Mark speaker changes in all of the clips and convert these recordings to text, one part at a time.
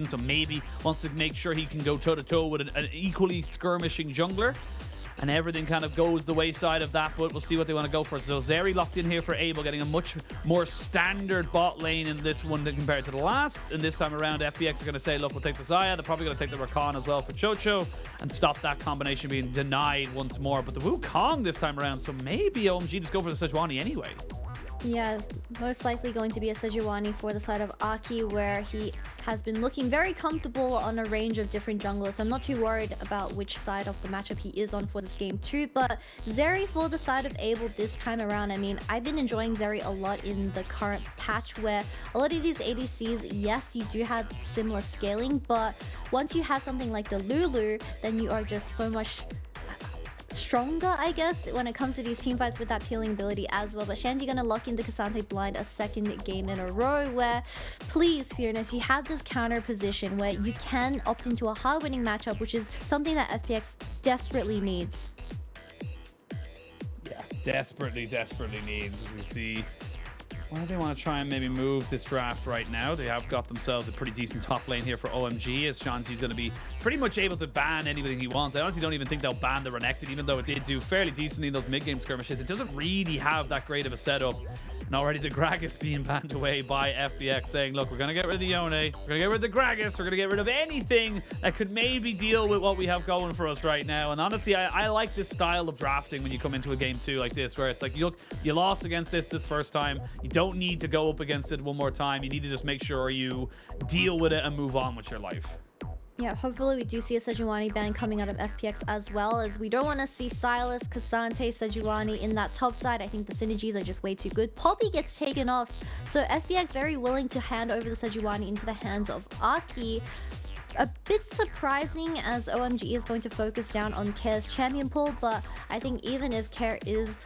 Speaker 1: so maybe wants to make sure he can go toe-to-toe with an equally skirmishing jungler. And everything kind of goes the wayside of that, but we'll see what they want to go for. So Zeri locked in here for Abel, getting a much more standard bot lane in this one than compared to the last. And this time around, FPX are going to say, look, we'll take the Xayah. They're probably going to take the Rakan as well for Chocho and stop that combination being denied once more. But the Wukong this time around, so maybe OMG just go for the Sejuani anyway.
Speaker 2: Yeah, most likely going to be a Sejuani for the side of Aki, where he has been looking very comfortable on a range of different junglers. So I'm not too worried about which side of the matchup he is on for this game too. But Zeri for the side of Abel this time around, I mean, I've been enjoying Zeri a lot in the current patch, where a lot of these ADCs, yes, you do have similar scaling, but once you have something like the Lulu, then you are just so much stronger, I guess, when it comes to these team fights with that peeling ability as well. But Shanji gonna lock in the Ksante blind a second game in a row, where please, Fearness, you have this counter position where you can opt into a hard winning matchup, which is something that FPX desperately needs.
Speaker 1: Yeah, desperately needs, as we see. Why do they want to try and maybe move this draft right now? They have got themselves a pretty decent top lane here for OMG, as Shanji's going to be pretty much able to ban anything he wants. I honestly don't even think they'll ban the Renekton, even though it did do fairly decently in those mid-game skirmishes. It doesn't really have that great of a setup. And already the Gragas being banned away by FPX, saying, look, we're going to get rid of the Yone, we're going to get rid of the Gragas, we're going to get rid of anything that could maybe deal with what we have going for us right now. And honestly, I like this style of drafting when you come into a game 2 like this, where it's like, you lost against this first time. You don't need to go up against it one more time. You need to just make sure you deal with it and move on with your life.
Speaker 2: Yeah, hopefully we do see a Sejuani ban coming out of FPX, as well as we don't want to see Sylas, Ksante, Sejuani in that top side. I think the synergies are just way too good. Poppy gets taken off, so FPX very willing to hand over the Sejuani into the hands of Aki. A bit surprising, as OMG is going to focus down on Care's champion pool, but I think even if Care is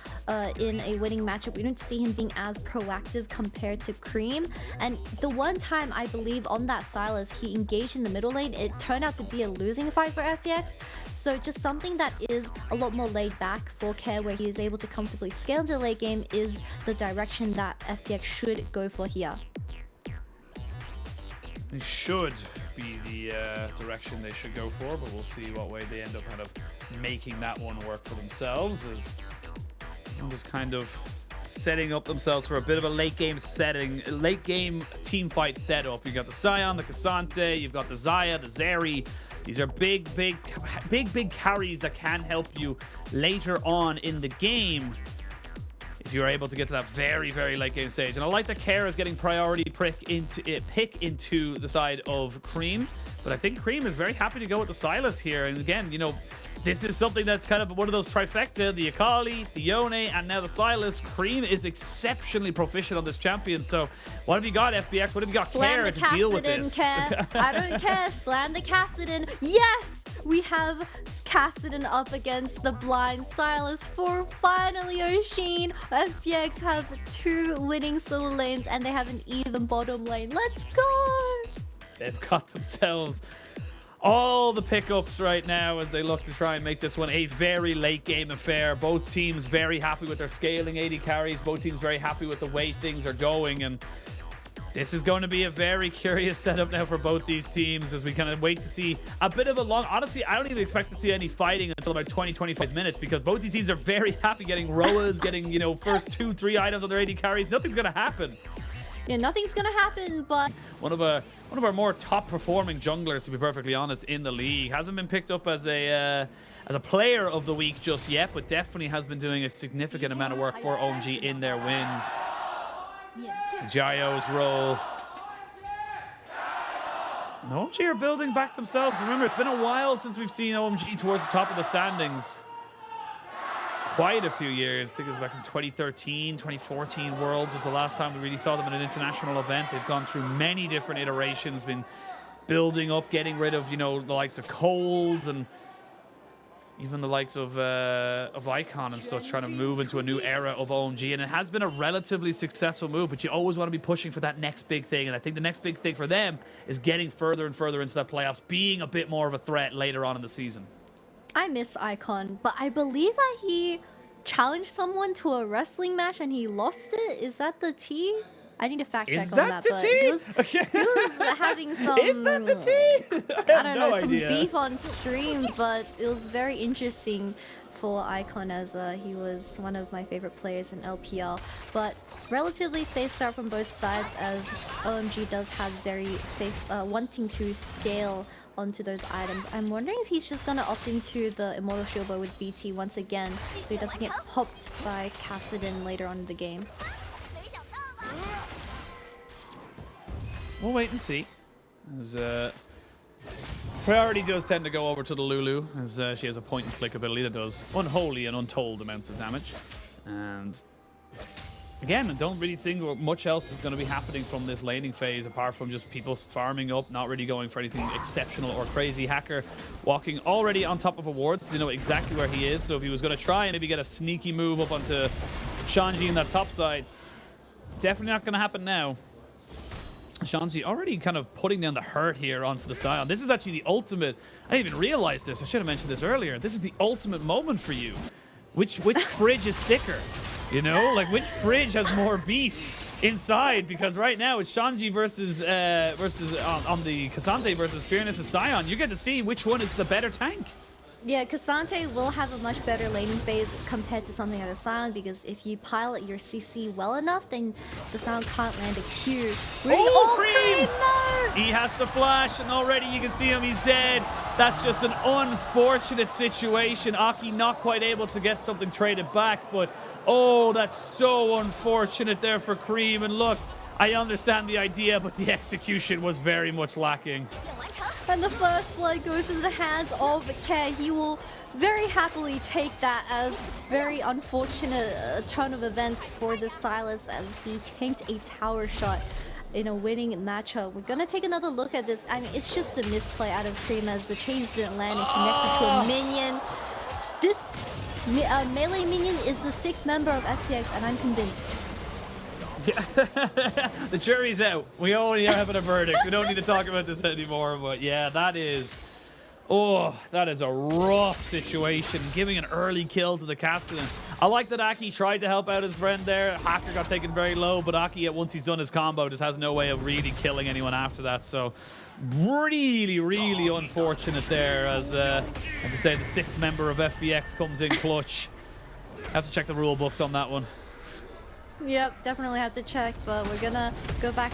Speaker 2: in a winning matchup, we don't see him being as proactive compared to Creme. And the one time I believe on that Sylas he engaged in the middle lane, it turned out to be a losing fight for FPX. So just something that is a lot more laid back for Care, where he is able to comfortably scale into the late game, is the direction that FPX should go for here.
Speaker 1: They should be the direction they should go for, but we'll see what way they end up kind of making that one work for themselves, as just kind of setting up themselves for a bit of a late game team fight setup. You got the Sion, the Ksante, you've got the Xayah, the Zeri. These are big carries that can help you later on in the game if you're able to get to that very late game stage. And I like that Care is getting priority pick into the side of Creme, but I think Creme is very happy to go with the Sylas here. And again, you know, this is something that's kind of one of those trifecta: the Akali, the Yone, and now the Sylas. Creme is exceptionally proficient on this champion. So what have you got, FPX? What have you got, Care, to deal with this?
Speaker 2: Care. I don't care. Slam the kassadin. Yes! We have kassadin up against the blind Sylas for finally Oisin. FPX have 2 winning solo lanes and they have an even bottom lane. Let's go!
Speaker 1: They've got themselves all the pickups right now as they look to try and make this one a very late game affair. Both teams very happy with their scaling AD carries. Both teams very happy with the way things are going, and this is going to be a very curious setup now for both these teams as we kind of wait to see a bit of a long... Honestly, I don't even expect to see any fighting until about 20-25 minutes, because both these teams are very happy getting Roas, getting, you know, first 2-3 items on their AD carries. Nothing's going to happen.
Speaker 2: Yeah, nothing's gonna happen, but
Speaker 1: one of our more top performing junglers, to be perfectly honest, in the league. Hasn't been picked up as a player of the week just yet, but definitely has been doing a significant amount of work for OMG in their wins. It's the Gyro's role. And OMG are building back themselves. Remember, it's been a while since we've seen OMG towards the top of the standings. Quite a few years. I think it was back in 2013, 2014 Worlds was the last time we really saw them in an international event. They've gone through many different iterations, been building up, getting rid of, you know, the likes of Cold and even the likes of Icon and such, trying to move into a new era of OMG. And it has been a relatively successful move, but you always want to be pushing for that next big thing. And I think the next big thing for them is getting further and further into that playoffs, being a bit more of a threat later on in the season.
Speaker 2: I miss Icon, but I believe that he challenged someone to a wrestling match and he lost it. Is that the T? I need to fact check
Speaker 1: Is
Speaker 2: on
Speaker 1: that
Speaker 2: that,
Speaker 1: the
Speaker 2: but
Speaker 1: tea?
Speaker 2: he was having some.
Speaker 1: Is that the tea?
Speaker 2: I don't know,
Speaker 1: no
Speaker 2: some
Speaker 1: idea.
Speaker 2: beef on stream, but it was very interesting for Icon as he was one of my favorite players in LPL. But relatively safe start from both sides as OMG does have Zeri safe, wanting to scale onto those items. I'm wondering if he's just gonna opt into the Immortal Shield Bow with BT once again so he doesn't get popped by Kassadin later on in the game.
Speaker 1: We'll wait and see. As priority does tend to go over to the Lulu, as she has a point and click ability that does unholy and untold amounts of damage. And again, I don't really think much else is going to be happening from this laning phase apart from just people farming up, not really going for anything exceptional or crazy. Hacker walking already on top of a ward, so they know exactly where he is. So if he was going to try and maybe get a sneaky move up onto Shanji in that top side, definitely not going to happen now. Shanji already kind of putting down the hurt here onto the Sion. This is actually the ultimate. I didn't even realize this. I should have mentioned this earlier. This is the ultimate moment for you. Which fridge is thicker? You know, like which fridge has more beef inside? Because right now it's Shanji versus on the Ksante versus Fearness Sion. You get to see which one is the better tank.
Speaker 2: Yeah, Ksante will have a much better laning phase compared to something like a Sion, because if you pilot your CC well enough, then the Sion can't land a Q.
Speaker 1: Oh, Creme!
Speaker 2: No!
Speaker 1: He has to flash, and already you can see him, he's dead. That's just an unfortunate situation. Aki not quite able to get something traded back, but oh, that's so unfortunate there for Creme. And look, I understand the idea, but the execution was very much lacking.
Speaker 2: And the first blood goes into the hands of Care. He will very happily take that as very unfortunate turn of events for the Sylas as he tanked a tower shot in a winning matchup. We're gonna take another look at this. I mean, it's just a misplay out of Creme as the chains didn't land and connected to a minion. This melee minion is the 6th member of FPX, and I'm convinced.
Speaker 1: Yeah. The jury's out. We already have a verdict. We don't need to talk about this anymore. But yeah, that is a rough situation. Giving an early kill to the Kassadin. I like that Aki tried to help out his friend there. Hacker got taken very low, but Aki, once he's done his combo, just has no way of really killing anyone after that. So really, really unfortunate there as I say, the 6th member of FPX comes in clutch. Have to check the rule books on that one.
Speaker 2: Yep, definitely have to check, but we're gonna go back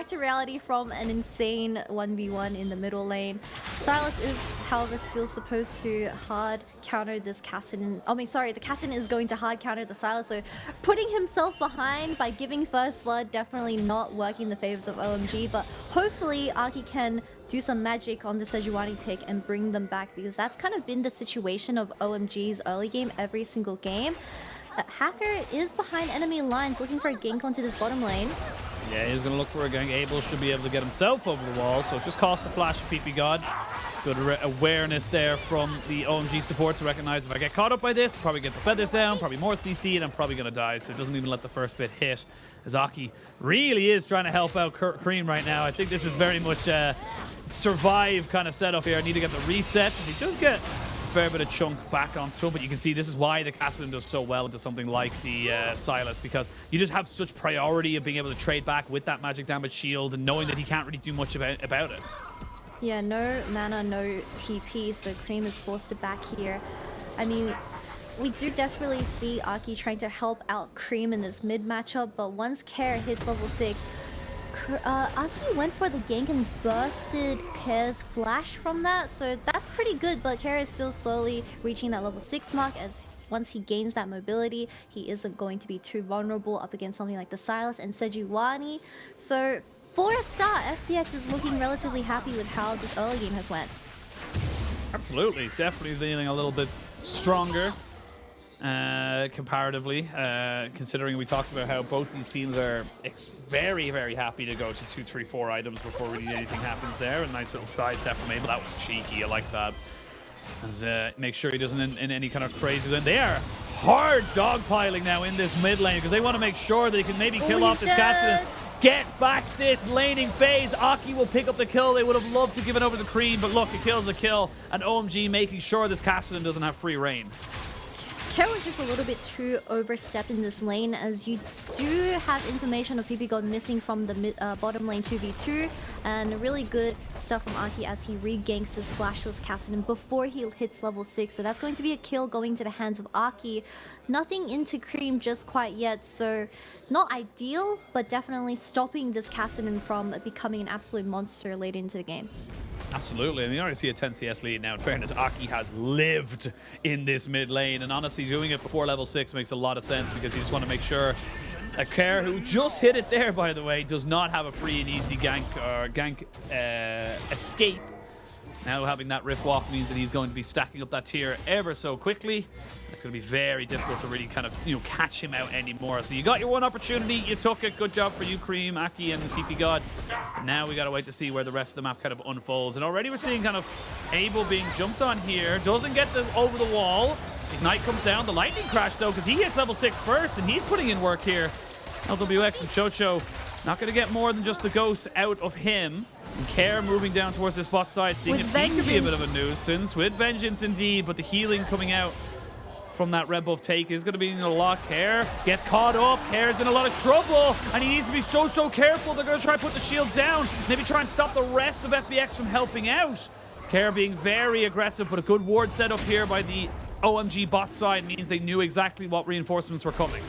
Speaker 2: to reality from an insane 1v1 in the middle lane. Sylas is, however, still supposed to hard counter this Kassadin. I mean, sorry, the Kassadin is going to hard counter the Sylas, so putting himself behind by giving first blood definitely not working in the favors of OMG, but hopefully Aki can do some magic on the Sejuani pick and bring them back, because that's kind of been the situation of OMG's early game every single game. Hacker is behind enemy lines looking for a gank onto this bottom lane.
Speaker 1: Yeah, he's going to look for a gank. Abel should be able to get himself over the wall, so it just costs a flash of Ppgod. Good awareness there from the OMG support to recognize if I get caught up by this, probably get the feathers down, probably more CC, and I'm probably going to die, so it doesn't even let the first bit hit. As Aki really is trying to help out Creme right now. I think this is very much a survive kind of setup here. I need to get the reset. He does get fair bit of chunk back onto him, but you can see this is why the Kassadin does so well into something like the Sylas, because you just have such priority of being able to trade back with that magic damage shield and knowing that he can't really do much about it.
Speaker 2: Yeah, no mana, no TP, so Creme is forced to back here. I mean, we do desperately see Aki trying to help out Creme in this mid matchup, but once Care hits level 6, Aki went for the gank and bursted Care's flash from that, so that's pretty good, but Care is still slowly reaching that level 6 mark as once he gains that mobility, he isn't going to be too vulnerable up against something like the Sylas and Sejuani. So for a start, FPX is looking relatively happy with how this early game has went.
Speaker 1: Absolutely, definitely feeling a little bit stronger comparatively, considering we talked about how both these teams are very, very happy to go to 2, 3, 4 items before really anything happens there. A nice little sidestep from Abel. That was cheeky. I like that. As, make sure he doesn't in any kind of crazy. Then they are hard dogpiling now in this mid lane because they want to make sure they can maybe kill off this Kassadin. Get back this laning phase. Aki will pick up the kill. They would have loved to give it over to Creme, but look, a kill's a kill. And OMG making sure this Kassadin doesn't have free reign.
Speaker 2: Care was just a little bit too overstepped in this lane, as you do have information of Ppgod missing from the bottom lane 2v2, and really good stuff from Aki as he reganks this flashless kassadin before he hits level 6. So that's going to be a kill going to the hands of Aki. Nothing into Creme just quite yet, so not ideal, but definitely stopping this kassadin from becoming an absolute monster late into the game.
Speaker 1: Absolutely, and you already see a 10 CS lead now. In fairness, Aki has lived in this mid lane, and honestly, doing it before level 6 makes a lot of sense because you just want to make sure a Care, who just hit it there, by the way, does not have a free and easy gank or escape. Now having that Rift Walk means that he's going to be stacking up that tier ever so quickly. It's going to be very difficult to really kind of, catch him out anymore. So you got your one opportunity, you took it. Good job for you, Creme, Aki, and Ppgod. Now we got to wait to see where the rest of the map kind of unfolds. And already we're seeing kind of Abel being jumped on here. Doesn't get over the wall. Ignite comes down. The lightning crash, though, because he hits level 6 first, and he's putting in work here. Lwx and Chocho not going to get more than just the ghost out of him. And Care moving down towards this bot side, seeing if he could be a bit of a nuisance. With vengeance indeed, but the healing coming out from that red buff take is going to be in a lot. Care gets caught up. Care's in a lot of trouble, and he needs to be so careful. They're going to try to put the shield down, maybe try and stop the rest of FPX from helping out. Care being very aggressive, but a good ward set up here by the OMG bot side means they knew exactly what reinforcements were coming.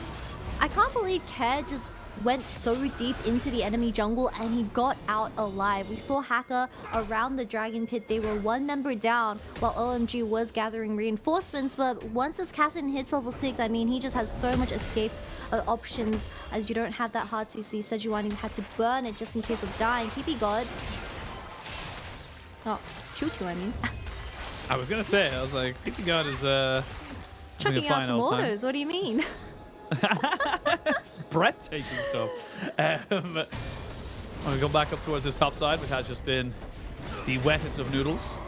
Speaker 2: I can't believe Care just went so deep into the enemy jungle and he got out alive. We saw Hacker around the dragon pit. They were one member down while OMG was gathering reinforcements, but once this kassadin hits level 6, I mean, he just has so much escape options as you don't have that hard CC. Sejuani had to burn it just in case of dying. Ppgod. Oh, Choo-Choo, I mean.
Speaker 1: I was going to say, I was like, Ppgod is
Speaker 2: chucking out some orders. What do you mean?
Speaker 1: It's breathtaking stuff. I'm going to go back up towards this top side, which has just been the wettest of noodles.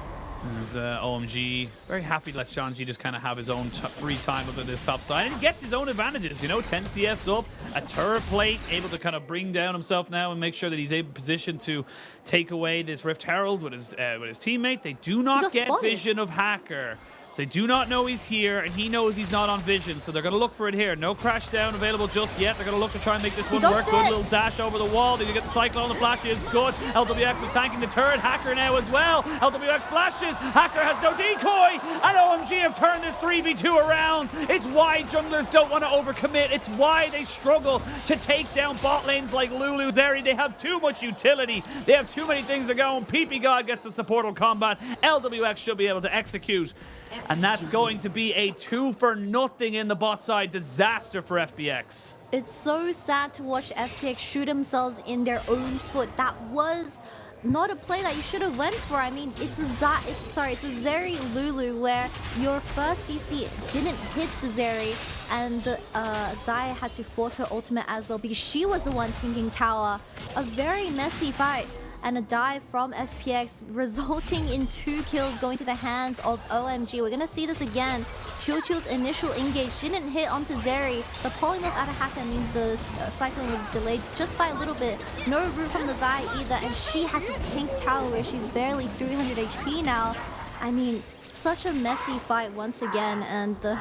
Speaker 1: As OMG very happy to let Shanji just kind of have his own free time up at this top side. And he gets his own advantages, 10 CS up, a turret plate, able to kind of bring down himself now and make sure that he's able positioned to take away this Rift Herald with his teammate. They do not get vision of Hacker. So they do not know he's here, and he knows he's not on vision, so they're going to look for it here. No crash down available just yet. They're going to look to try and make this one work. Good little dash over the wall. They get the Cyclone. The flash is good. Lwx was tanking the turret. Hacker now as well. Lwx flashes. Hacker has no decoy, and OMG have turned this 3v2 around. It's why junglers don't want to overcommit. It's why they struggle to take down bot lanes like Lulu, Zeri. They have too much utility. They have too many things to go. Ppgod gets the supportal combat. Lwx should be able to execute. And that's going to be a 2-for-0 in the bot side disaster for FPX.
Speaker 2: It's so sad to watch FPX shoot themselves in their own foot. That was not a play that you should have went for. I mean, it's a Zeri Lulu where your first CC didn't hit the Zeri, and Xayah had to force her ultimate as well because she was the one sinking tower. A very messy fight. And a dive from FPX resulting in 2 kills going to the hands of OMG. We're going to see this again. Choo-Choo's initial engage didn't hit onto Zeri. The polymorph out of Hacker means the cycling was delayed just by a little bit. No room from the Xayah either, and she had to tank tower where she's barely 300 HP now. I mean, such a messy fight once again, and the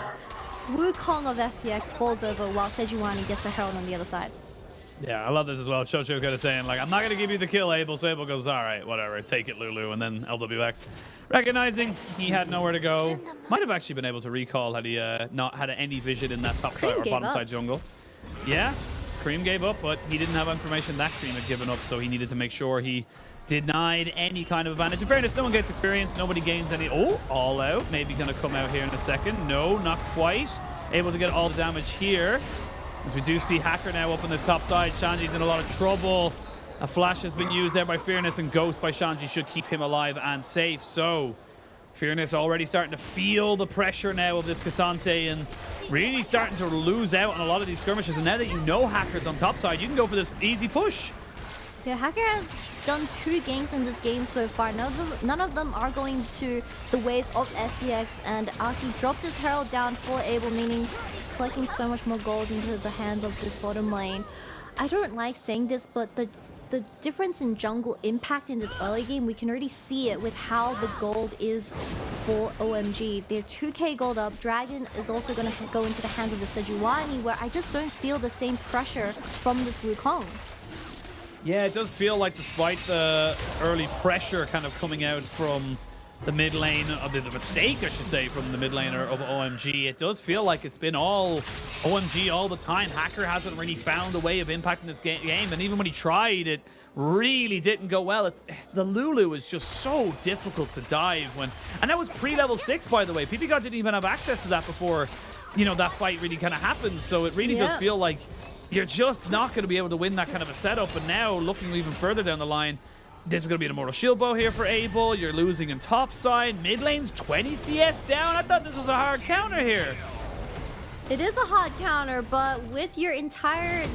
Speaker 2: Wukong of FPX falls over while Sejuani gets the Herald on the other side.
Speaker 1: Yeah, I love this as well. Chocho kind of saying, like, I'm not going to give you the kill, Abel. So Abel goes, all right, whatever, take it, Lulu. And then Lwx, recognizing he had nowhere to go. Might have actually been able to recall had he not had any vision in that top side or bottom side jungle. Yeah, Creme gave up, but he didn't have information that Creme had given up, so he needed to make sure he denied any kind of advantage. In fairness, no one gets experience. Nobody gains any. Oh, all out. Maybe going to come out here in a second. No, not quite. Able to get all the damage here. As we do see Hacker now up on this top side. Shanji's in a lot of trouble. A flash has been used there by Fearness, and Ghost by Shanji should keep him alive and safe. So Fearness already starting to feel the pressure now of this Ksante and really starting to lose out on a lot of these skirmishes. And now that you know Hacker's on top side, you can go for this easy push.
Speaker 2: Yeah, Hacker has done 2 ganks in this game so far. None of them are going to the ways of FPX, and Aki dropped his Herald down for Abel, meaning he's collecting so much more gold into the hands of this bottom lane. I don't like saying this, but the the difference in jungle impact in this early game, we can already see it with how the gold is for OMG. They're 2k gold up. Dragon is also going to go into the hands of the Sejuani, where I just don't feel the same pressure from this Wukong.
Speaker 1: Yeah, it does feel like despite the early pressure kind of coming out from the mid lane, of the mistake, I should say, from the mid laner of OMG, it does feel like it's been all OMG all the time. Hacker hasn't really found a way of impacting this game, and even when he tried, it really didn't go well. The Lulu is just so difficult to dive when, and that was pre-level 6, by the way. Ppgod didn't even have access to that before, you know, that fight really kind of happened. So it really does feel like you're just not going to be able to win that kind of a setup. And now, looking even further down the line, this is going to be an Immortal Shield Bow here for Abel. You're losing in top side. Mid lane's 20 CS down. I thought this was a hard counter here.
Speaker 2: It is a hard counter, but with your entire...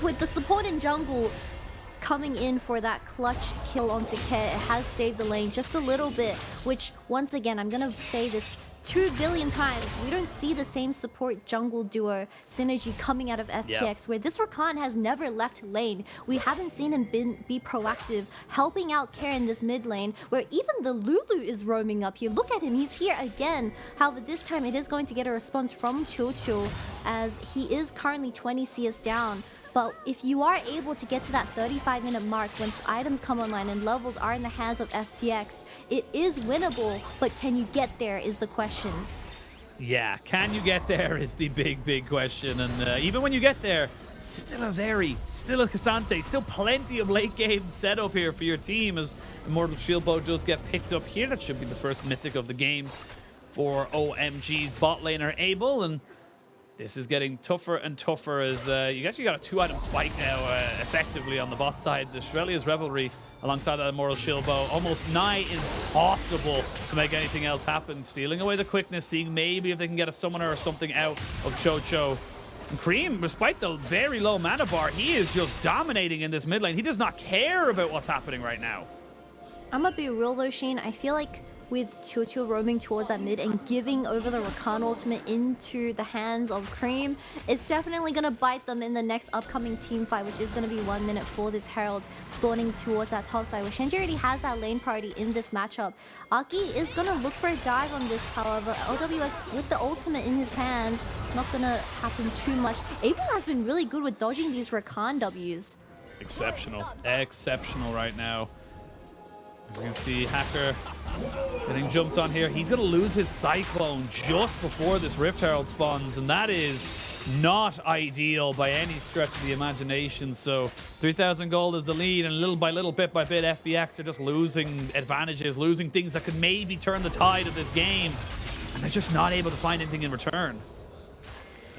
Speaker 2: with the support in jungle coming in for that clutch kill onto Ke, it has saved the lane just a little bit, which, once again, I'm going to say this 2 billion times, we don't see the same support jungle duo synergy coming out of FPX, where this Rakan has never left lane. We haven't seen him be proactive, helping out Care in this mid lane, where even the Lulu is roaming up here. Look at him, he's here again. However, this time it is going to get a response from Chocho, as he is currently 20 CS down. But if you are able to get to that 35-minute mark once items come online and levels are in the hands of FPX, it is winnable, but can you get there is the question.
Speaker 1: Yeah, can you get there is the big question. And even when you get there, still a Zeri, still a Ksante, still plenty of late game setup here for your team, as Immortal Shield Bow does get picked up here. That should be the first mythic of the game for OMG's bot laner Abel. And this is getting tougher and tougher as you actually got a 2-item spike now effectively on the bot side. The Shrelia's Revelry alongside that Immortal Shield Bow, almost nigh impossible to make anything else happen. Stealing away the quickness, seeing maybe if they can get a summoner or something out of Chocho. And Creme, despite the very low mana bar, he is just dominating in this mid lane. He does not care about what's happening right now.
Speaker 2: I'm gonna be real though, Shane. I feel like with Chocho roaming towards that mid and giving over the Rakan ultimate into the hands of Creme, it's definitely going to bite them in the next upcoming team fight, which is going to be 1 minute for this Herald spawning towards that top side, where Shanji already has that lane party in this matchup. Aki is going to look for a dive on this, however. LWS with the ultimate in his hands, not going to happen too much. Abel has been really good with dodging these Rakan Ws.
Speaker 1: Exceptional right now. As you can see, Hacker getting jumped on here. He's going to lose his Cyclone just before this Rift Herald spawns, and that is not ideal by any stretch of the imagination. So 3,000 gold is the lead, and little by little, bit by bit, FPX are just losing advantages, losing things that could maybe turn the tide of this game, and they're just not able to find anything in return.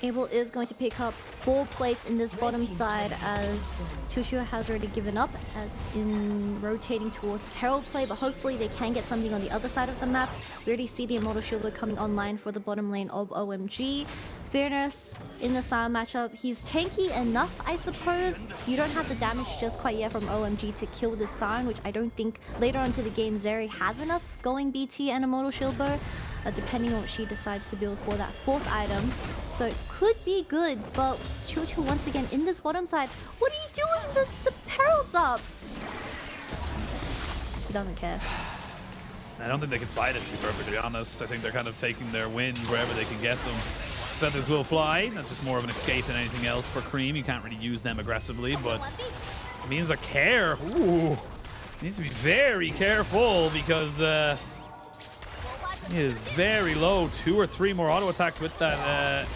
Speaker 2: Abel is going to pick up 4 plates in this bottom side, as Chushu has already given up as in rotating towards his Herald play, but hopefully they can get something on the other side of the map. We already see the Immortal Shield coming online for the bottom lane of OMG. Fearness in the Sion matchup, he's tanky enough, I suppose. You don't have the damage just quite yet from OMG to kill this Sion, which I don't think later on to the game Zeri has enough going BT and Immortal Shield Bow, depending on what she decides to build for that 4th item. So it could be good, but Chuchu once again in this bottom side. What are you doing? The Herald's up. He doesn't care.
Speaker 1: I don't think they can fight it, to be perfectly honest. I think they're kind of taking their wins wherever they can get them. Feathers will fly. That's just more of an escape than anything else for Creme. You can't really use them aggressively, but it means a Care. Ooh, needs to be very careful because he is very low. 2 or 3 more auto attacks with that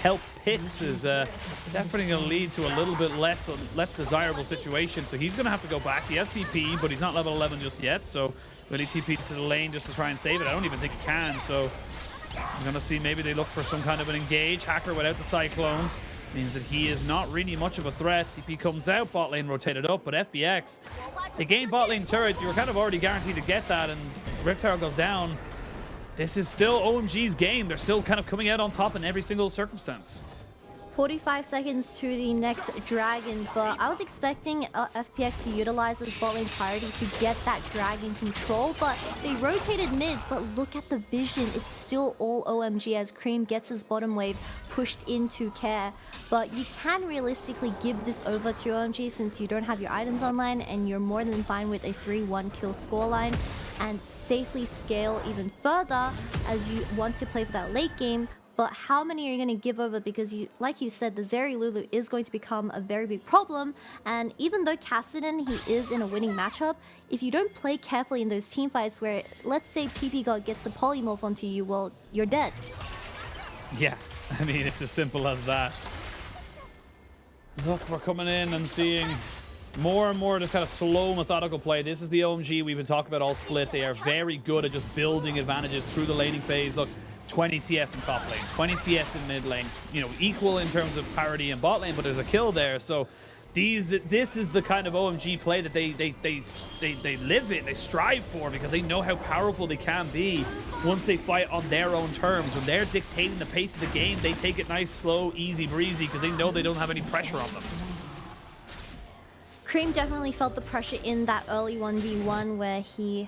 Speaker 1: help picks is definitely going to lead to a little bit less desirable situation. So he's going to have to go back. He has TP, but he's not level 11 just yet. So will he TP to the lane just to try and save it? I don't even think he can. So I'm going to see maybe they look for some kind of an engage. Hacker without the Cyclone means that he is not really much of a threat. TP comes out, bot lane rotated up, but FPX, they gain bot lane turret. You were kind of already guaranteed to get that, and Rift Herald goes down. This is still OMG's game. They're still kind of coming out on top in every single circumstance.
Speaker 2: 45 seconds to the next dragon, but I was expecting FPX to utilize this bot lane priority to get that dragon control, but they rotated mid. But look at the vision, it's still all OMG as Creme gets his bottom wave pushed into Care. But you can realistically give this over to OMG since you don't have your items online and you're more than fine with a 3-1 kill scoreline, and safely scale even further as you want to play for that late game. But how many are you going to give over? Because like you said, the Zeri Lulu is going to become a very big problem. And even though Kassadin, he is in a winning matchup, if you don't play carefully in those team fights where, let's say Ppgod gets a polymorph onto you, well, you're dead.
Speaker 1: Yeah, I mean, it's as simple as that. Look, we're coming in and seeing more and more just kind of slow, methodical play. This is the OMG we've been talking about all split. They are very good at just building advantages through the laning phase. Look, 20 CS in top lane, 20 CS in mid lane, you know, equal in terms of parity in bot lane, but there's a kill there. So this is the kind of OMG play that they live in, they strive for, because they know how powerful they can be once they fight on their own terms. When they're dictating the pace of the game, they take it nice, slow, easy breezy, because they know they don't have any pressure on them.
Speaker 2: Creme definitely felt the pressure in that early 1v1 where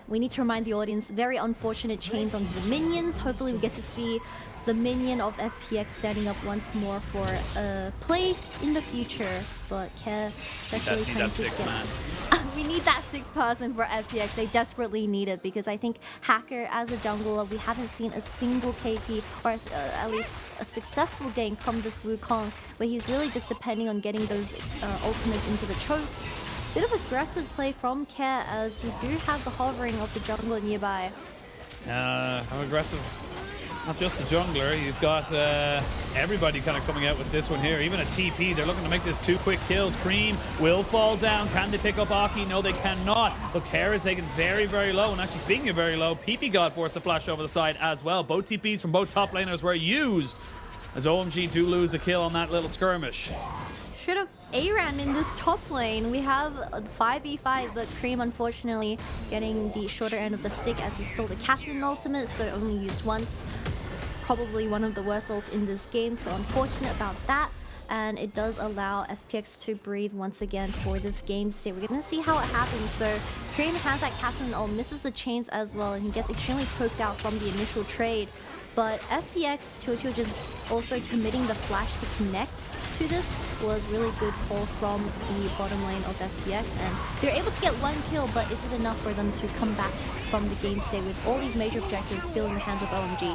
Speaker 2: we need to remind the audience, very unfortunate chains onto the minions. Hopefully we get to see the minion of FPX standing up once more for a play in the future. But Care desperately trying to get... We need that 6th person for FPX. They desperately need it, because I think Hacker as a jungler, we haven't seen a single KP or at least a successful game from this Wukong, where he's really just depending on getting those ultimates into the chokes. Bit of aggressive play from Care as we do have the hovering of the jungler nearby.
Speaker 1: How aggressive? Not just the jungler, he's got everybody kind of coming out with this one here. Even a TP, they're looking to make this 2 quick kills. Creme will fall down. Can they pick up Aki? No, they cannot. But Care is taken very, very low. And actually, speaking of very low, Ppgod forced a flash over the side as well. Both TPs from both top laners were used as OMG do lose a kill on that little skirmish.
Speaker 2: Should have A-ran in this top lane. We have 5v5, but Creme unfortunately getting the shorter end of the stick as he stole the Kassadin ultimate, so only used once. Probably one of the worst ults in this game, so unfortunate about that. And it does allow FPX to breathe once again for this game state. We're going to see how it happens. So Creme has that Kassadin ult, misses the chains as well, and he gets extremely poked out from the initial trade. But FPX Cho just also committing the flash to connect to this was really good call from the bottom lane of FPX, and they're able to get 1 kill, but is it enough for them to come back from the game state with all these major objectives still in the hands of OMG?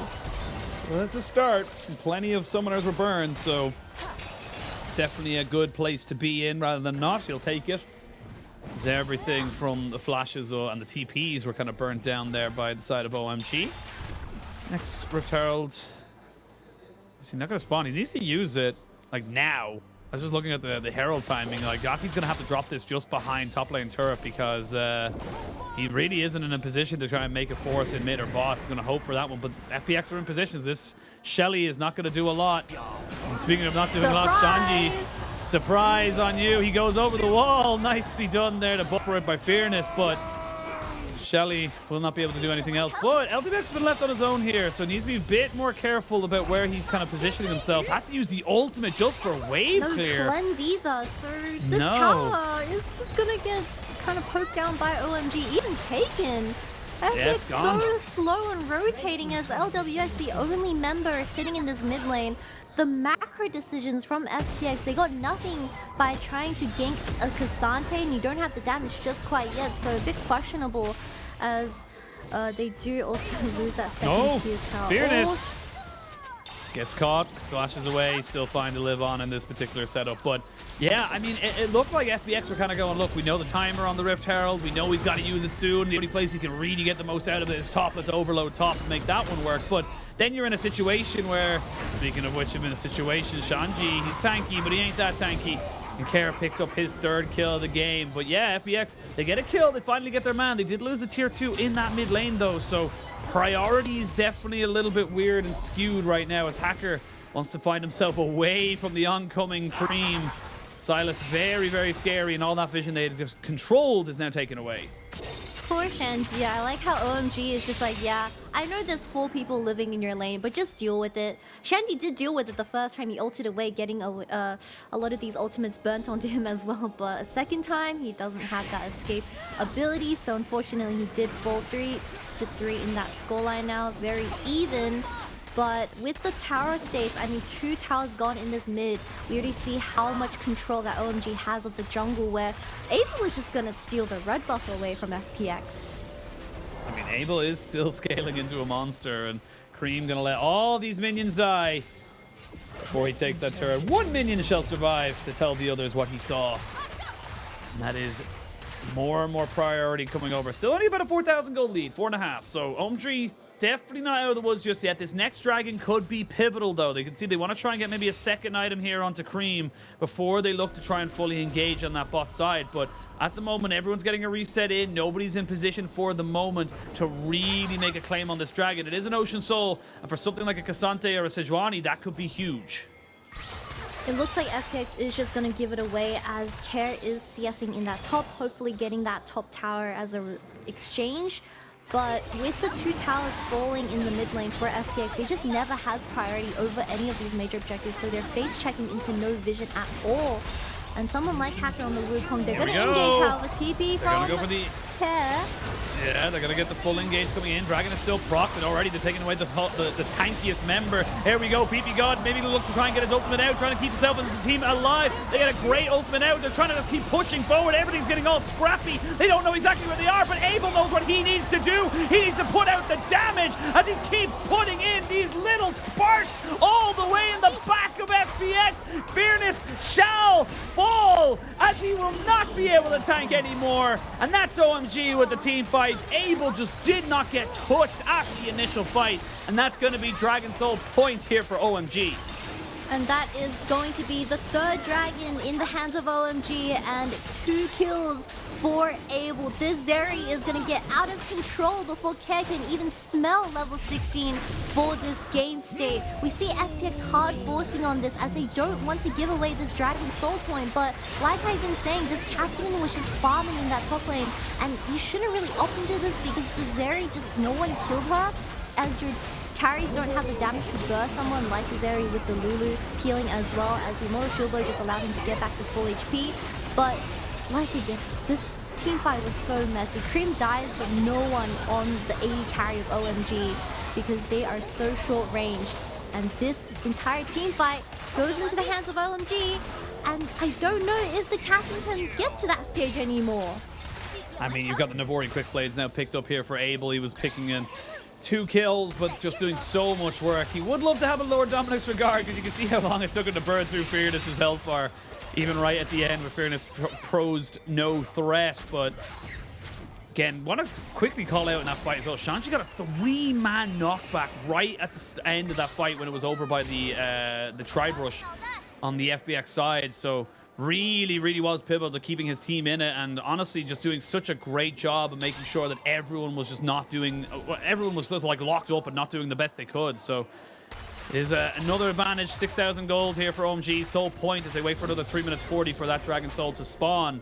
Speaker 1: Well, that's a start. Plenty of summoners were burned, so it's definitely a good place to be in rather than not. You'll take it. As everything from the flashes and the TPs were kind of burnt down there by the side of OMG. Next Rift Herald. Is he not going to spawn? He needs to use it, like, now. I was just looking at the Herald timing. Like, Aki's going to have to drop this just behind top lane turret, because he really isn't in a position to try and make a force in mid or bot. He's going to hope for that one. But FPX are in positions. This Shelly is not going to do a lot. And speaking of not doing a lot, Shanji, surprise on you. He goes over the wall. Nicely done there to buffer it by Fearness, but Shelly will not be able to do anything else. But LTBX has been left on his own here, so he needs to be a bit more careful about where he's kind of positioning himself. Has to use the ultimate just for wave clear.
Speaker 2: No cleanse either, so this tower is just gonna get kind of poked down by OMG, even taken. FPX so slow and rotating as Lwx, the only member sitting in this mid lane. The macro decisions from FPX, they got nothing by trying to gank a Ksante, and you don't have the damage just quite yet, so a bit questionable as they do also lose that second tier tower.
Speaker 1: Fearness gets caught, flashes away, still fine to live on in this particular setup. But yeah, I mean, it looked like FPX were kind of going, look, we know the timer on the Rift Herald, we know he's got to use it soon. The only place he can really get the most out of it is top. Let's overload top and make that one work. But then you're in a situation where, speaking of which, I'm in a situation, Shanji, he's tanky, but he ain't that tanky. And Care picks up his 3rd kill of the game. But yeah, FPX, they get a kill, they finally get their man. They did lose the tier 2 in that mid lane though, so priorities definitely a little bit weird and skewed right now as Hacker wants to find himself away from the oncoming Creme. Sylas very, very scary, and all that vision they had just controlled is now taken away.
Speaker 2: Poor Shanji. I like how OMG is just like, yeah, I know there's 4 people living in your lane, but just deal with it. Shanji did deal with it the first time he ulted away, getting a lot of these ultimates burnt onto him as well. But a second time, he doesn't have that escape ability. So unfortunately, he did fall 3-3 in that scoreline now. Very even. But with the tower states, I mean, 2 towers gone in this mid, we already see how much control that OMG has of the jungle, where Abel is just going to steal the red buff away from FPX.
Speaker 1: I mean, Abel is still scaling into a monster, and Creme going to let all these minions die before he takes that turret. 1 minion shall survive to tell the others what he saw. And that is more and more priority coming over. Still only about a 4,000 gold lead, 4.5. So OMG definitely not out of the woods just yet. This next dragon could be pivotal, though. They can see they want to try and get maybe a second item here onto Creme before they look to try and fully engage on that bot side. But at the moment, everyone's getting a reset in. Nobody's in position for the moment to really make a claim on this dragon. It is an Ocean Soul, and for something like a Ksante or a Sejuani, that could be huge.
Speaker 2: It looks like FPX is just going to give it away as Care is CSing in that top, hopefully getting that top tower as a exchange. But with the 2 towers falling in the mid lane for FPX, they just never have priority over any of these major objectives, so they're face checking into no vision at all. And someone like Hacker on the Wukong, they're going to engage, however, TP from Care.
Speaker 1: Yeah, they're going to get the full engage coming in. Dragon is still procced, and already they're taking away the tankiest member. Here we go, Ppgod. Maybe look to try and get his ultimate out, trying to keep himself and the team alive. They get a great ultimate out. They're trying to just keep pushing forward. Everything's getting all scrappy. They don't know exactly where they are, but Abel knows what he needs to do. He needs to put out the damage as he keeps putting in these little sparks all the way in the back of FPX. Fearness shall fall as he will not be able to tank anymore. And that's OMG with the team fight. Abel just did not get touched after the initial fight, and that's going to be Dragon Soul point here for OMG.
Speaker 2: And that is going to be the 3rd dragon in the hands of OMG, and 2 kills for Abel. This Zeri is going to get out of control before Care can even smell level 16 for this game state. We see FPX hard forcing on this as they don't want to give away this Dragon Soul point, but like I've been saying, this kassadin was just farming in that top lane, and you shouldn't really opt into this because the Zeri, just no one killed her, as your carries don't have the damage to burst someone like Zeri with the Lulu healing, as well as the Immortal Shield Blow just allowed him to get back to full HP. But like again, this team fight was so messy. Creme dies, but no one on the AD carry of OMG because they are so short ranged. And this entire team fight goes into the hands of OMG, and I don't know if the kassadin can get to that stage anymore.
Speaker 1: I mean, you've got the Navori Quick Blades now picked up here for Abel. He was picking in 2 kills, but just doing so much work. He would love to have a lower Dominic's regard because you can see how long it took him to burn through Fearness's health bar, even right at the end with Fearness prosed no threat. But again, want to quickly call out in that fight as well. Shanji got a 3-man knockback right at the end of that fight when it was over by the Tribe Rush on the FPX side. So really was pivotal to keeping his team in it, and honestly just doing such a great job of making sure that everyone was just not doing, everyone was just like locked up and not doing the best they could. So is another advantage, 6,000 gold here for OMG. Soul point as they wait for another 3 minutes 40 for that Dragon Soul to spawn.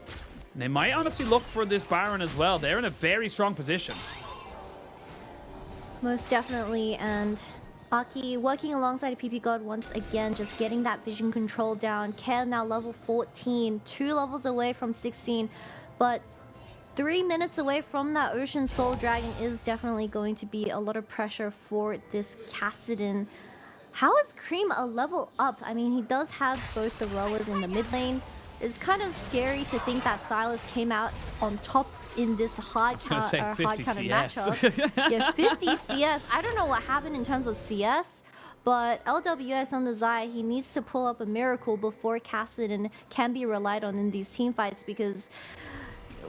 Speaker 1: And they might honestly look for this Baron as well. They're in a very strong position.
Speaker 2: Most definitely, and Aki working alongside Ppgod once again, just getting that vision control down. Care now level 14, 2 levels away from 16, but 3 minutes away from that Ocean Soul Dragon is definitely going to be a lot of pressure for this kassadin. How is Creme a level up? I mean, he does have both the rowers in the mid lane. It's kind of scary to think that Sylas came out on top in this hard kind of matchup. Yeah, 50 CS. I don't know what happened in terms of CS, but Lwx on the Xayah, he needs to pull up a miracle before kassadin can be relied on in these team fights, because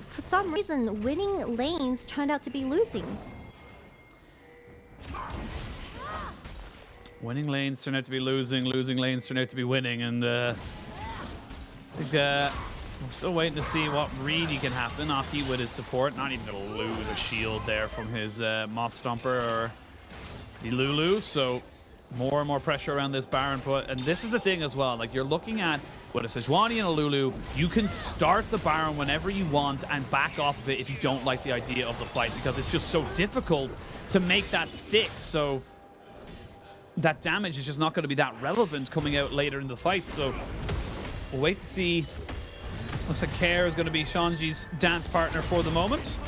Speaker 2: for some reason winning lanes turned out to be losing.
Speaker 1: Winning lanes turn out to be losing, losing lanes turn out to be winning, and I think we're still waiting to see what really can happen. Aki with his support, not even going to lose a shield there from his Moth Stomper or the Lulu, so more and more pressure around this Baron. And this is the thing as well, like you're looking at with a Sejuani and a Lulu, you can start the Baron whenever you want and back off of it if you don't like the idea of the fight, because it's just so difficult to make that stick. So that damage is just not going to be that relevant coming out later in the fight. So we'll wait to see. Looks like Care is going to be Shanji's dance partner for the moment,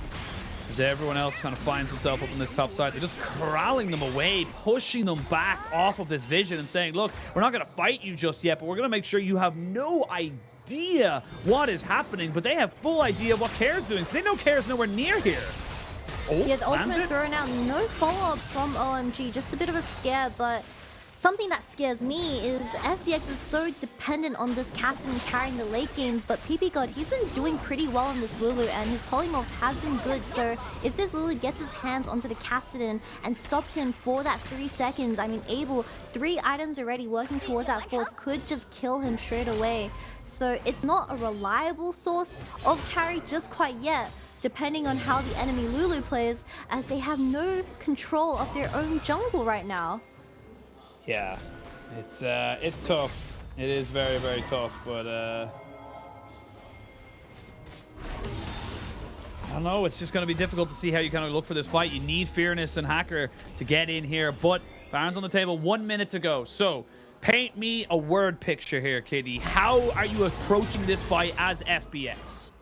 Speaker 1: as everyone else kind of finds himself up on this top side. They're just corralling them away, pushing them back off of this vision and saying, look, we're not going to fight you just yet, but we're going to make sure you have no idea what is happening. But they have full idea of what Care's doing, so they know Care's nowhere near here. Oh,
Speaker 2: yeah, the ultimate thrown out, no follow-up from OMG, just a bit of a scare, but something that scares me is FPX is so dependent on this kassadin carrying the late game, but Ppgod, he's been doing pretty well in this Lulu, and his polymorphs have been good, so if this Lulu gets his hands onto the kassadin and stops him for that 3 seconds, I mean, Abel, 3 items already working towards that 4th, could just kill him straight away. So it's not a reliable source of carry just quite yet, depending on how the enemy Lulu plays, as they have no control of their own jungle right now.
Speaker 1: Yeah, it's tough. It is very, very tough, but I don't know. It's just going to be difficult to see how you kind of look for this fight. You need Fearness and Hacker to get in here, but Baron's on the table, 1 minute to go. So paint me a word picture here, Kitty. How are you approaching this fight as FPX?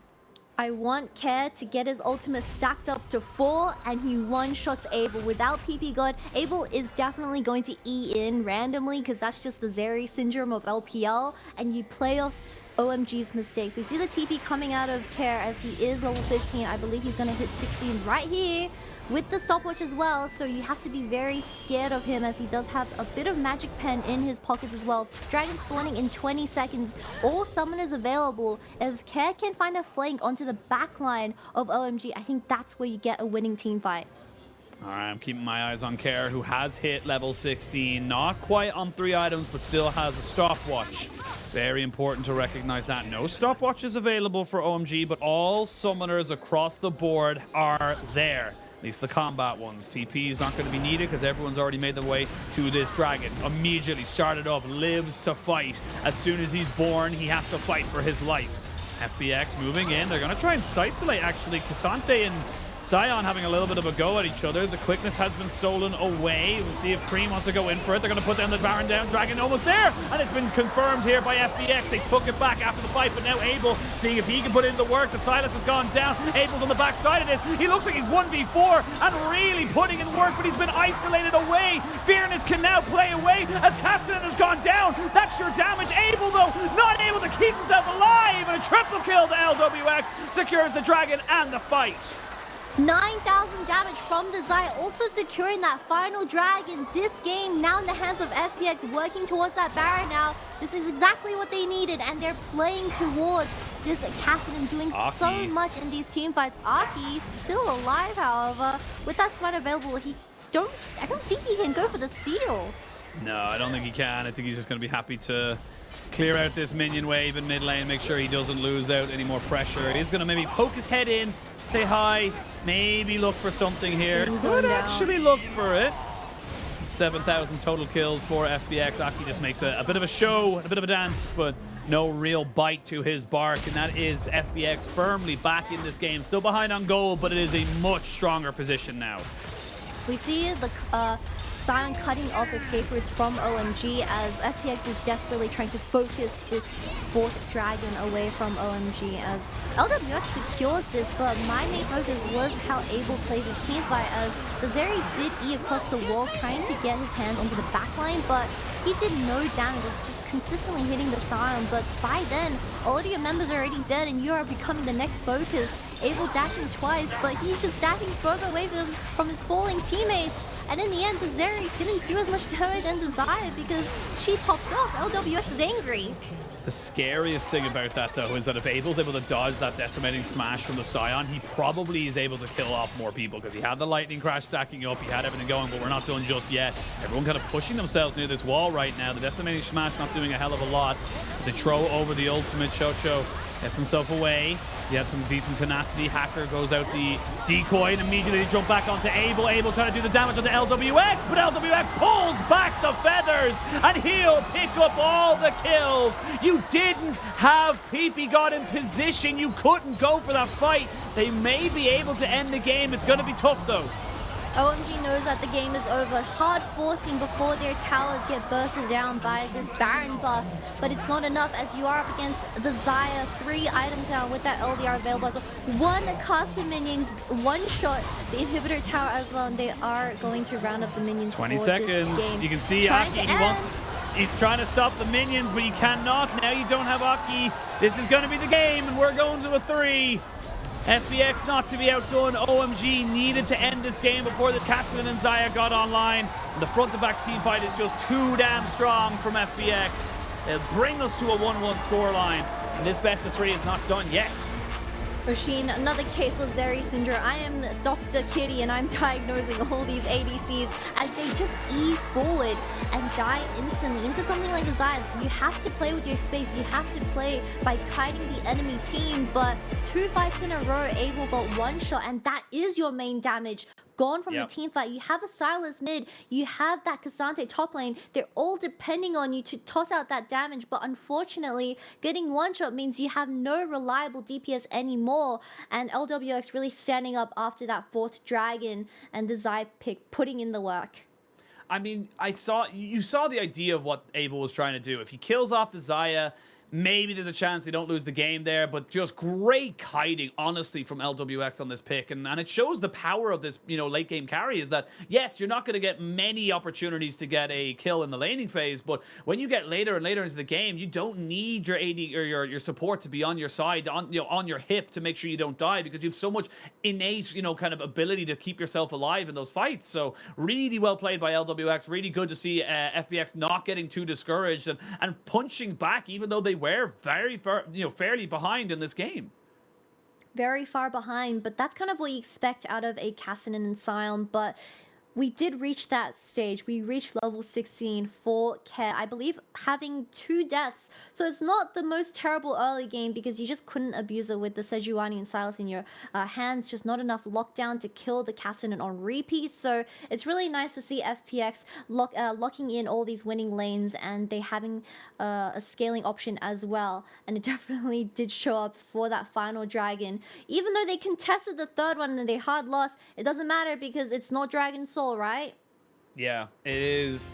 Speaker 2: I want Care to get his ultimate stacked up to 4, and he one-shots Abel. Without Ppgod, Abel is definitely going to E in randomly, because that's just the Zeri syndrome of LPL, and you play off OMG's mistakes. You see the TP coming out of Care as he is level 15. I believe he's going to hit 16 right here with the stopwatch as well, so you have to be very scared of him, as he does have a bit of magic pen in his pockets as well. Dragon spawning in 20 seconds, all summoners available. If Care can find a flank onto the back line of OMG, I think that's where you get a winning team fight.
Speaker 1: All right, I'm keeping my eyes on Care, who has hit level 16. Not quite on 3 items, but still has a stopwatch. Very important to recognize that. No stopwatches available for OMG, but all summoners across the board are there. At least the combat ones. TP is not going to be needed because everyone's already made their way to this dragon. Immediately started up, lives to fight. As soon as he's born, he has to fight for his life. FPX moving in. They're going to try and isolate, actually. Ksante and Sion having a little bit of a go at each other. The quickness has been stolen away. We'll see if Creme wants to go in for it. They're going to put down the Baron down. Dragon almost there. And it's been confirmed here by FPX. They took it back after the fight, but now Abel seeing if he can put in the work. The Sylas has gone down. Abel's on the back side of this. He looks like he's 1v4 and really putting in work, but he's been isolated away. Fearness can now play away as kassadin has gone down. That's your damage. Abel, though, not able to keep himself alive. And a triple kill to Lwx secures the dragon and the fight.
Speaker 2: 9,000 damage from the Xayah, also securing that final dragon. This game now in the hands of FPX, working towards that Baron now. This is exactly what they needed, and they're playing towards this kassadin, doing so much in these team fights. Aki still alive, however. With that smite available, I don't think he can go for the steal.
Speaker 1: No, I don't think he can. I think he's just going to be happy to clear out this minion wave in mid lane, make sure he doesn't lose out any more pressure. He's going to maybe poke his head in, say hi, maybe look for something here. Could actually look for it. 7,000 total kills for FPX. Aki just makes a bit of a show, a bit of a dance, but no real bite to his bark. And that is FPX firmly back in this game. Still behind on gold, but it is a much stronger position now.
Speaker 2: We see the Sion cutting off escape routes from OMG as FPX is desperately trying to focus this 4th dragon away from OMG as Lwx secures this, but my main focus was how Abel played his team fight as the Zeri did E across the wall trying to get his hand onto the backline, but he did no damage, just consistently hitting the Sion. But by then, all of your members are already dead and you are becoming the next focus. Abel dashing twice, but he's just dashing further away from his falling teammates. And in the end, the Zeri didn't do as much damage as the Xayah because she popped off. Lwx is angry.
Speaker 1: The scariest thing about that, though, is that if Abel's able to dodge that decimating smash from the Sion, he probably is able to kill off more people because he had the lightning crash stacking up, he had everything going, but we're not done just yet. Everyone kind of pushing themselves near this wall right now. The decimating smash not doing a hell of a lot. They throw over the ultimate Chocho. Gets himself away. He had some decent tenacity. Hacker goes out the decoy and immediately jump back onto Abel. Abel trying to do the damage on the LWX, but LWX pulls back the feathers and he'll pick up all the kills. You didn't have Ppgod in position. You couldn't go for that fight. They may be able to end the game. It's going to be tough though.
Speaker 2: OMG knows that the game is over. Hard forcing before their towers get bursted down by this Baron buff. But it's not enough as you are up against the Xayah. 3 items down with that LDR available as well. 1 caster minion, 1 shot the inhibitor tower as well. And they are going to round up the minions
Speaker 1: 20
Speaker 2: for
Speaker 1: seconds.
Speaker 2: This game.
Speaker 1: You can see Aki, he's trying to stop the minions, but he cannot. Now you don't have Aki. This is going to be the game, and we're going to a 3. FPX not to be outdone. OMG needed to end this game before this Kassadin and Xayah got online. And the front-to-back team fight is just too damn strong from FPX. They'll bring us to a 1-1 scoreline. And this best of 3 is not done yet.
Speaker 2: Oisin, another case of Zeri syndrome. I am Dr. Kitty and I'm diagnosing all these ADCs as they just E forward and die instantly into something like a Xayah. You have to play with your space. You have to play by kiting the enemy team. But 2 fights in a row, Abel got 1 shot, and that is your main damage. Gone from the team fight. You have a Sylas mid, you have that Ksante top lane. They're all depending on you to toss out that damage, but unfortunately, getting 1 shot means you have no reliable DPS anymore. And LWX really standing up after that 4th dragon and the Xayah pick, putting in the work.
Speaker 1: I mean, you saw the idea of what Abel was trying to do. If he kills off the Xayah, maybe there's a chance they don't lose the game there, but just great kiting, honestly, from LWX on this pick. And it shows the power of this, late game carry is that, yes, you're not going to get many opportunities to get a kill in the laning phase, but when you get later and later into the game, you don't need your AD or your support to be on your side, on your hip to make sure you don't die, because you have so much innate, kind of ability to keep yourself alive in those fights. So really well played by LWX. Really good to see FPX not getting too discouraged and punching back, even though they were very far, fairly behind in this game.
Speaker 2: Very far behind, but that's kind of what you expect out of a Kassadin and Sion. But we did reach that stage. We reached level 16 for Care. I believe having 2 deaths. So it's not the most terrible early game because you just couldn't abuse it with the Sejuani and Sylas in your hands. Just not enough lockdown to kill the Kassadin on repeat. So it's really nice to see FPX locking in all these winning lanes and they having a scaling option as well. And it definitely did show up for that final dragon. Even though they contested the 3rd one and they hard lost, it doesn't matter because it's not Dragon Soul, right?
Speaker 1: Yeah, it is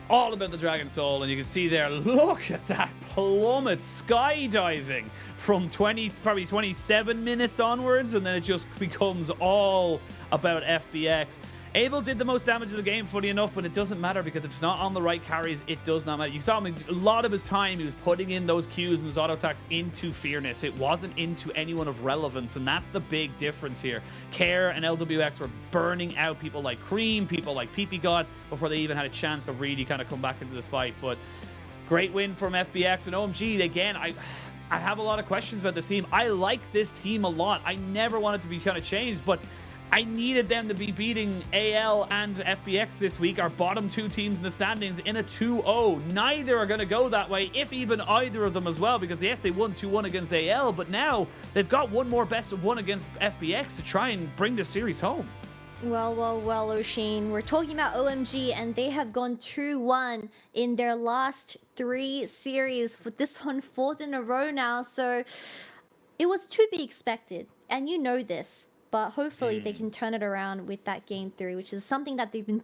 Speaker 1: all about the Dragon Soul, and you can see there, look at that plummet skydiving from probably 27 minutes onwards, and then it just becomes all about FPX. Abel did the most damage of the game, funny enough, but it doesn't matter because if it's not on the right carries, it does not matter. You saw him a lot of his time, he was putting in those Qs and his auto attacks into Fearness. It wasn't into anyone of relevance, and that's the big difference here. Care and LWX were burning out people like Creme, people like Ppgod before they even had a chance to really kind of come back into this fight. But great win from FPX and OMG. Again, I have a lot of questions about this team. I like this team a lot. I never wanted to be kind of changed, but I needed them to be beating AL and FPX this week, our bottom 2 teams in the standings, in a 2-0. Neither are going to go that way, if even either of them as well, because yes, they won 2-1 against AL, but now they've got one more best of 1 against FPX to try and bring this series home.
Speaker 2: Well, Oisin. We're talking about OMG, and they have gone 2-1 in their last 3 series. For this one, 4th in a row now, so it was to be expected, and you know this. But hopefully they can turn it around with that game 3, which is something that they've been